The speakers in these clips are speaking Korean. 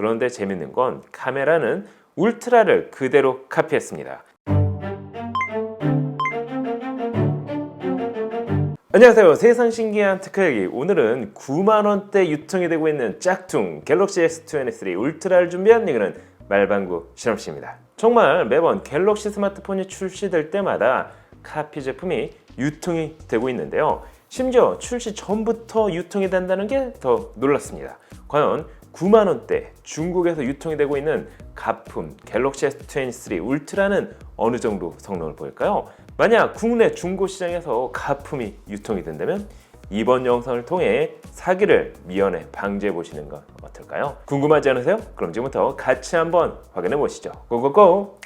그런데 재밌는 건 카메라는 울트라를 그대로 카피했습니다. 안녕하세요. 세상 신기한 특허 얘기. 오늘은 9만원대 유통이 되고 있는 짝퉁 갤럭시 S23 울트라를 준비한 이거는 말방구 실험씨입니다. 정말 매번 갤럭시 스마트폰이 출시될 때마다 카피 제품이 유통이 되고 있는데요. 심지어 출시 전부터 유통이 된다는 게 더 놀랐습니다. 과연 9만원대 중국에서 유통이 되고 있는 가품 갤럭시 S23 울트라는 어느 정도 성능을 보일까요? 만약 국내 중고 시장에서 가품이 유통이 된다면 이번 영상을 통해 사기를 미연에 방지해 보시는 건 어떨까요? 궁금하지 않으세요? 그럼 지금부터 같이 한번 확인해 보시죠. 고고고!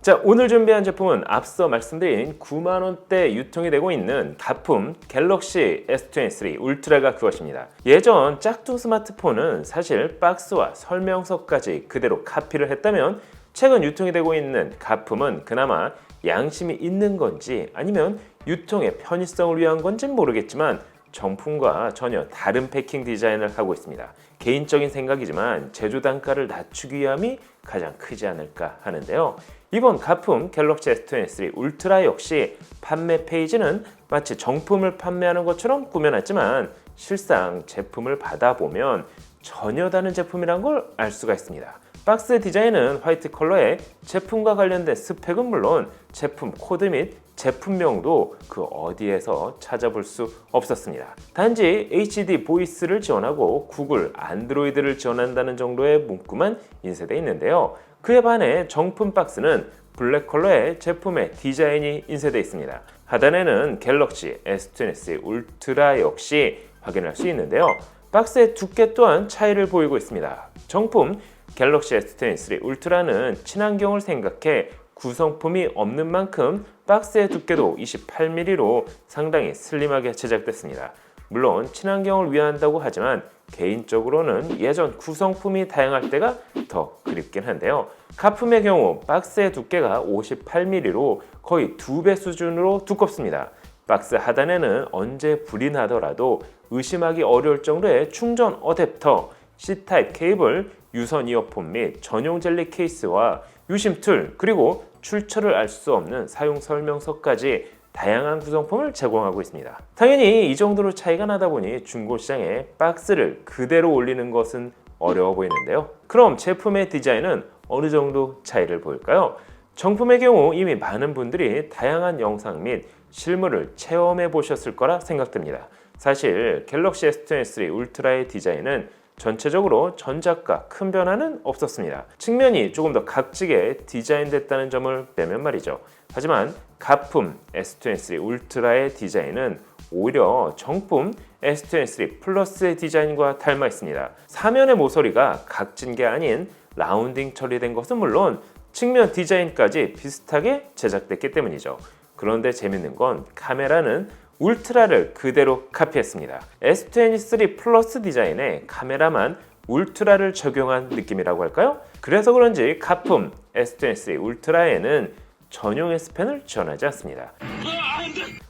자, 오늘 준비한 제품은 앞서 말씀드린 9만원대 유통이 되고 있는 가품 갤럭시 S23 울트라가 그것입니다. 예전 짝퉁 스마트폰은 사실 박스와 설명서까지 그대로 카피를 했다면 최근 유통이 되고 있는 가품은 그나마 양심이 있는 건지 아니면 유통의 편의성을 위한 건지는 모르겠지만 정품과 전혀 다른 패킹 디자인을 하고 있습니다. 개인적인 생각이지만 제조 단가를 낮추기 위함이 가장 크지 않을까 하는데요. 이번 가품 갤럭시 S23 울트라 역시 판매 페이지는 마치 정품을 판매하는 것처럼 꾸며놨지만 실상 제품을 받아보면 전혀 다른 제품이란 걸 알 수가 있습니다. 박스 디자인은 화이트 컬러에 제품과 관련된 스펙은 물론 제품 코드 및 제품명도 그 어디에서 찾아볼 수 없었습니다. 단지 HD 보이스를 지원하고 구글 안드로이드를 지원한다는 정도의 문구만 인쇄되어 있는데요. 그에 반해 정품 박스는 블랙 컬러의 제품의 디자인이 인쇄되어 있습니다. 하단에는 갤럭시 S23 울트라 역시 확인할 수 있는데요. 박스의 두께 또한 차이를 보이고 있습니다. 정품 갤럭시 S23 울트라는 친환경을 생각해 구성품이 없는 만큼 박스의 두께도 28mm로 상당히 슬림하게 제작됐습니다. 물론 친환경을 위한다고 하지만 개인적으로는 예전 구성품이 다양할 때가 더 그립긴 한데요. 가품의 경우 박스의 두께가 58mm로 거의 2배 수준으로 두껍습니다. 박스 하단에는 언제 불이 나더라도 의심하기 어려울 정도의 충전 어댑터, C타입 케이블, 유선 이어폰 및 전용 젤리 케이스와 유심 툴, 그리고 출처를 알 수 없는 사용 설명서까지 다양한 구성품을 제공하고 있습니다. 당연히 이 정도로 차이가 나다 보니 중고 시장에 박스를 그대로 올리는 것은 어려워 보이는데요. 그럼 제품의 디자인은 어느 정도 차이를 보일까요? 정품의 경우 이미 많은 분들이 다양한 영상 및 실물을 체험해 보셨을 거라 생각됩니다. 사실 갤럭시 S23 울트라의 디자인은 전체적으로 전작과 큰 변화는 없었습니다. 측면이 조금 더 각지게 디자인됐다는 점을 빼면 말이죠. 하지만 가품 S23 울트라의 디자인은 오히려 정품 S23 플러스의 디자인과 닮아 있습니다. 사면의 모서리가 각진 게 아닌 라운딩 처리된 것은 물론 측면 디자인까지 비슷하게 제작됐기 때문이죠. 그런데 재밌는 건 카메라는 울트라를 그대로 카피했습니다. S23 플러스 디자인에 카메라만 울트라를 적용한 느낌이라고 할까요? 그래서 그런지 가품 S23 울트라에는 전용 S펜을 지원하지 않습니다.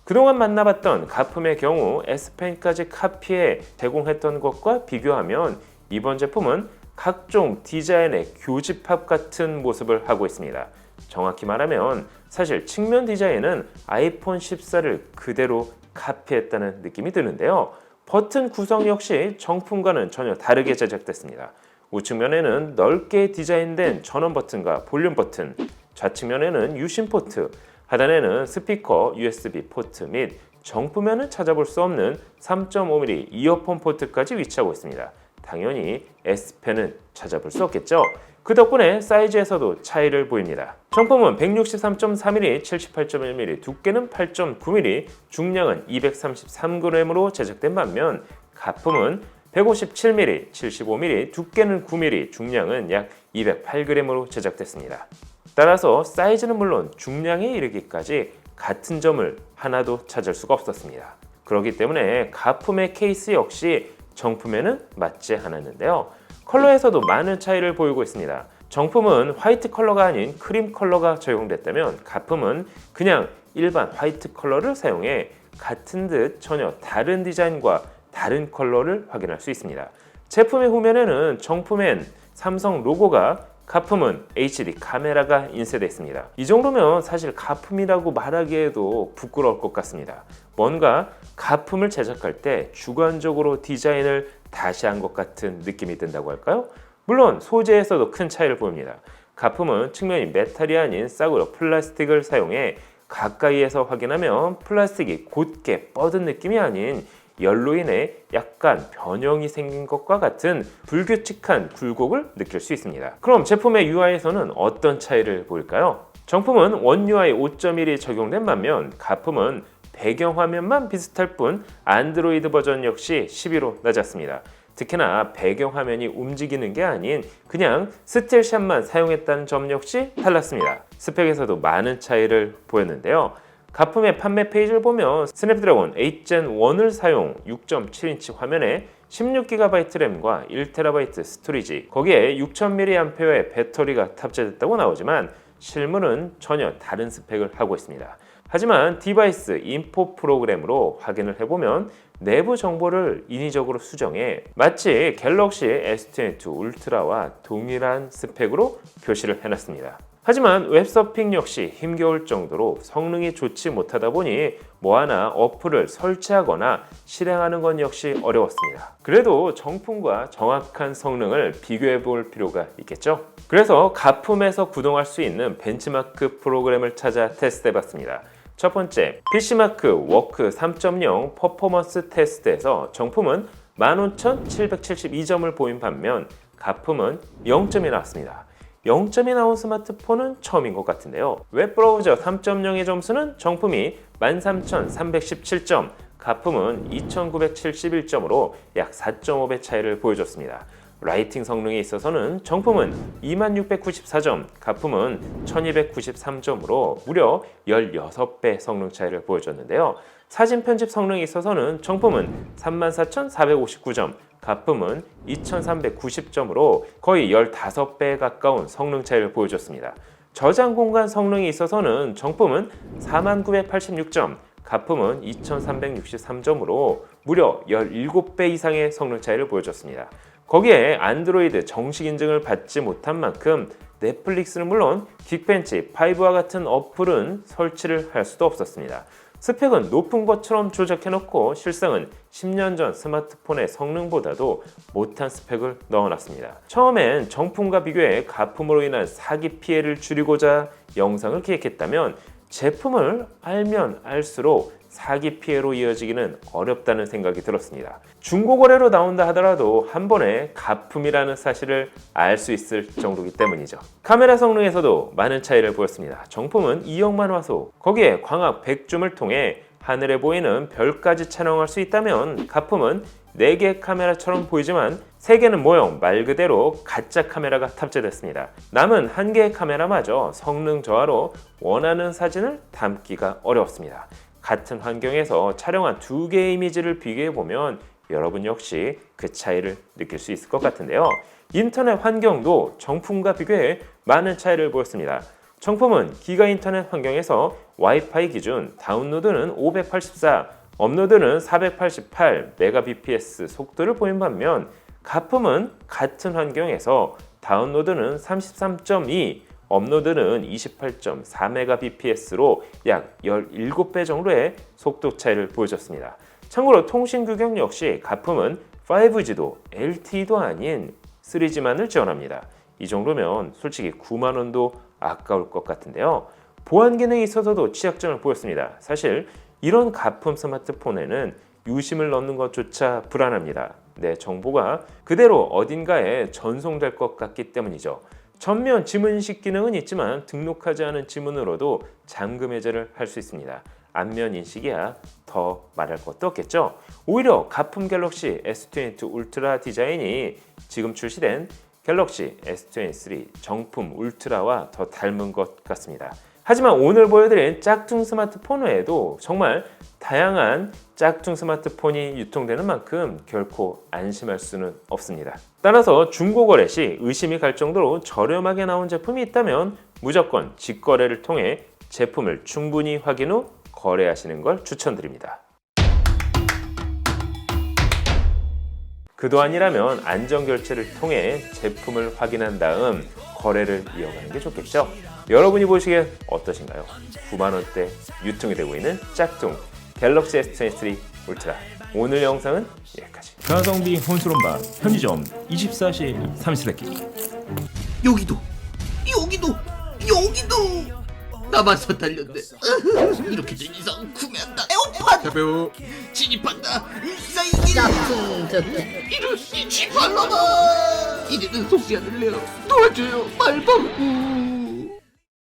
그동안 만나봤던 가품의 경우 S펜까지 카피해 제공했던 것과 비교하면 이번 제품은 각종 디자인의 교집합 같은 모습을 하고 있습니다. 정확히 말하면 사실 측면 디자인은 아이폰 14를 그대로 카피했다는 느낌이 드는데요. 버튼 구성 역시 정품과는 전혀 다르게 제작됐습니다. 우측면에는 넓게 디자인된 전원 버튼과 볼륨 버튼, 좌측면에는 유심 포트, 하단에는 스피커 USB 포트 및 정품에는 찾아볼 수 없는 3.5mm 이어폰 포트까지 위치하고 있습니다. 당연히 S펜은 찾아볼 수 없겠죠. 그 덕분에 사이즈에서도 차이를 보입니다. 정품은 163.4mm, 78.1mm, 두께는 8.9mm, 중량은 233g으로 제작된 반면 가품은 157mm, 75mm, 두께는 9mm, 중량은 약 208g으로 제작됐습니다. 따라서 사이즈는 물론 중량에 이르기까지 같은 점을 하나도 찾을 수가 없었습니다. 그렇기 때문에 가품의 케이스 역시 정품에는 맞지 않았는데요. 컬러에서도 많은 차이를 보이고 있습니다. 정품은 화이트 컬러가 아닌 크림 컬러가 적용됐다면 가품은 그냥 일반 화이트 컬러를 사용해 같은 듯 전혀 다른 디자인과 다른 컬러를 확인할 수 있습니다. 제품의 후면에는 정품엔 삼성 로고가, 가품은 HD 카메라가 인쇄되어 있습니다. 이 정도면 사실 가품이라고 말하기에도 부끄러울 것 같습니다. 뭔가 가품을 제작할 때 주관적으로 디자인을 다시 한 것 같은 느낌이 든다고 할까요? 물론 소재에서도 큰 차이를 보입니다. 가품은 측면이 메탈이 아닌 싸구려 플라스틱을 사용해 가까이에서 확인하면 플라스틱이 곧게 뻗은 느낌이 아닌 열로 인해 약간 변형이 생긴 것과 같은 불규칙한 굴곡을 느낄 수 있습니다. 그럼 제품의 UI에서는 어떤 차이를 보일까요? 정품은 원 UI 5.1이 적용된 반면 가품은 배경화면만 비슷할 뿐 안드로이드 버전 역시 12로 낮았습니다. 특히나 배경화면이 움직이는 게 아닌 그냥 스틸샷만 사용했다는 점 역시 달랐습니다. 스펙에서도 많은 차이를 보였는데요. 가품의 판매 페이지를 보면 스냅드래곤 8gen 1을 사용 6.7인치 화면에 16GB 램과 1TB 스토리지, 거기에 6000mAh의 배터리가 탑재됐다고 나오지만 실물은 전혀 다른 스펙을 하고 있습니다. 하지만 디바이스 인포 프로그램으로 확인을 해보면 내부 정보를 인위적으로 수정해 마치 갤럭시 S22 울트라와 동일한 스펙으로 표시를 해놨습니다. 하지만 웹서핑 역시 힘겨울 정도로 성능이 좋지 못하다 보니 뭐 하나 어플을 설치하거나 실행하는 건 역시 어려웠습니다. 그래도 정품과 정확한 성능을 비교해 볼 필요가 있겠죠? 그래서 가품에서 구동할 수 있는 벤치마크 프로그램을 찾아 테스트해 봤습니다. 첫 번째, PC마크 워크 3.0 퍼포먼스 테스트에서 정품은 15,772점을 보인 반면 가품은 0점이 나왔습니다. 0점이 나온 스마트폰은 처음인 것 같은데요. 웹브라우저 3.0의 점수는 정품이 13,317점, 가품은 2,971점으로 약 4.5배 차이를 보여줬습니다. 라이팅 성능에 있어서는 정품은 2694점, 가품은 1293점으로 무려 16배 성능 차이를 보여줬는데요. 사진 편집 성능에 있어서는 정품은 34,459점, 가품은 2,390점으로 거의 15배에 가까운 성능 차이를 보여줬습니다. 저장 공간 성능에 있어서는 정품은 4986점, 가품은 2363점으로 무려 17배 이상의 성능 차이를 보여줬습니다. 거기에 안드로이드 정식 인증을 받지 못한 만큼 넷플릭스는 물론 긱벤치 5와 같은 어플은 설치를 할 수도 없었습니다. 스펙은 높은 것처럼 조작해놓고 실상은 10년 전 스마트폰의 성능보다도 못한 스펙을 넣어놨습니다. 처음엔 정품과 비교해 가품으로 인한 사기 피해를 줄이고자 영상을 기획했다면 제품을 알면 알수록 사기 피해로 이어지기는 어렵다는 생각이 들었습니다. 중고거래로 나온다 하더라도 한 번에 가품이라는 사실을 알 수 있을 정도이기 때문이죠. 카메라 성능에서도 많은 차이를 보였습니다. 정품은 2억만 화소, 거기에 광학 100줌을 통해 하늘에 보이는 별까지 촬영할 수 있다면 가품은 4개의 카메라처럼 보이지만 3개는 모형 말 그대로 가짜 카메라가 탑재됐습니다. 남은 1개의 카메라마저 성능 저하로 원하는 사진을 담기가 어려웠습니다. 같은 환경에서 촬영한 2개의 이미지를 비교해보면 여러분 역시 그 차이를 느낄 수 있을 것 같은데요. 인터넷 환경도 정품과 비교해 많은 차이를 보였습니다. 정품은 기가 인터넷 환경에서 와이파이 기준 다운로드는 584, 업로드는 488 Mbps 속도를 보인 반면 가품은 같은 환경에서 다운로드는 33.2, 업로드는 28.4Mbps로 약 17배 정도의 속도 차이를 보여줬습니다. 참고로 통신 규격 역시 가품은 5G도 LTE도 아닌 3G만을 지원합니다. 이 정도면 솔직히 9만 원도 아까울 것 같은데요. 보안 기능에 있어서도 취약점을 보였습니다. 사실 이런 가품 스마트폰에는 유심을 넣는 것조차 불안합니다. 내 정보가 그대로 어딘가에 전송될 것 같기 때문이죠. 전면 지문 인식 기능은 있지만 등록하지 않은 지문으로도 잠금 해제를 할 수 있습니다. 안면 인식이야 더 말할 것도 없겠죠. 오히려 가품 갤럭시 S22 울트라 디자인이 지금 출시된 갤럭시 S23 정품 울트라와 더 닮은 것 같습니다. 하지만 오늘 보여드린 짝퉁 스마트폰 외에도 정말 다양한 짝퉁 스마트폰이 유통되는 만큼 결코 안심할 수는 없습니다. 따라서 중고거래 시 의심이 갈 정도로 저렴하게 나온 제품이 있다면 무조건 직거래를 통해 제품을 충분히 확인 후 거래하시는 걸 추천드립니다. 그도 아니라면 안전결제를 통해 제품을 확인한 다음 거래를 이어가는 게 좋겠죠. 여러분이 보시기엔 어떠신가요? 9만원대 유통이 되고 있는 짝퉁 갤럭시 S23 울트라. 오늘 영상은 여기까지. 가성비 혼수론바 편의점 24시 삼시세끼. 여기도 남아서 달렸네. 이렇게 된 이상 구매한다. 에어팟 가벼워 진입한다. 일사이길 짝퉁 저때 이럴 수 있지 말라마. 이제는 속지 않을래요. 도와줘요 말방구.